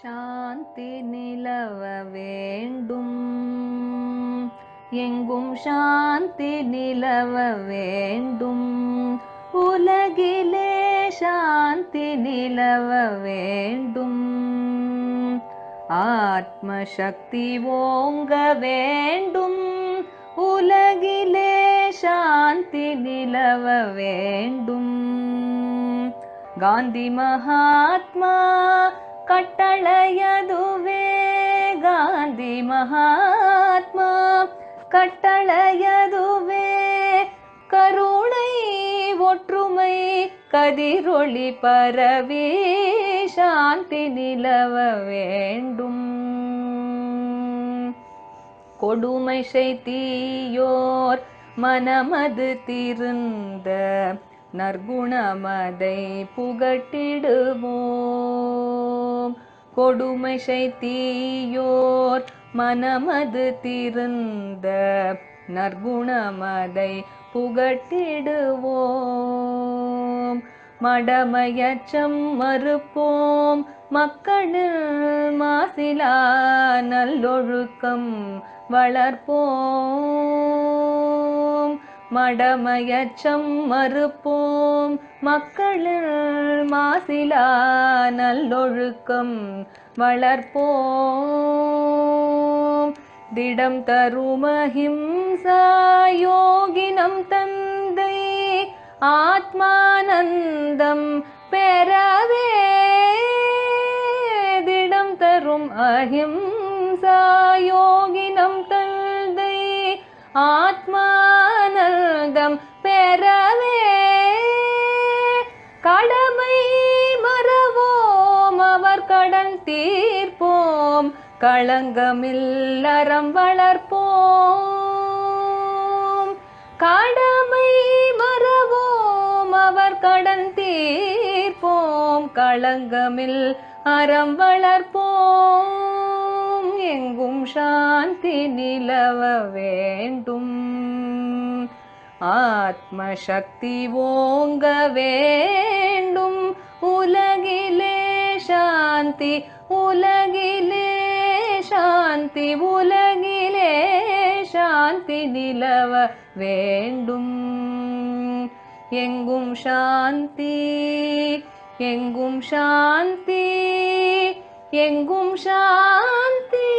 சாந்தி நிலவ வேண்டும், எங்கும் சாந்தி நிலவ வேண்டும், உலகிலே சாந்தி நிலவ வேண்டும், ஆத்ம சக்தி ஓங்க வேண்டும், உலகிலே சாந்தி நிலவ வேண்டும். காந்தி மகாத்மா கட்டளையதுவே, காந்தி மகாத்மா கட்டளையதுவே, கருணை ஒற்றுமை கதிரொளி பரவி சாந்தி நிலவ வேண்டும். கொடுமை செய்தீயோர் மனமது திருந்த நற்குணமதை புகட்டிடுவோம். கொடுமை செய்தீயோர் மனமது திருந்த நற்குணமதை புகட்டிடுவோம். மடமையச்சம் மறுப்போம், மக்களில் மாசிலா நல்லொழுக்கம் வளர்ப்போம். மடமையச்சம் மறுப்போம், மக்களில் மாசிலா நல்லொழுக்கம் வளர்ப்போம். திடம் தருமஹிம்சா யோகினம் தந்தை ஆத்மானந்தம் பெறவே, திடம் தரும் அஹிம்சா யோகினம் தந்தை ஆத்மானந்தம் பெறவே, கடமை மறவோம் அவர் கடன் தீர்ப்போம், களங்கமில் அறம் வளர்ப்போம். கடமை மறவோம் அவர் கடன் தீர்ப்போம், களங்கமில் அறம் வளர்ப்போம். எங்கும் சாந்தி நிலவ வேண்டும், ஆத்ம சக்தி ஓங்க வேண்டும், உலகிலே சாந்தி, உலகிலே சாந்தி, உலகிலே சாந்தி நிலவ வேண்டும். எங்கும் சாந்தி, எங்கும் சாந்தி, எங்கும் சாந்தி.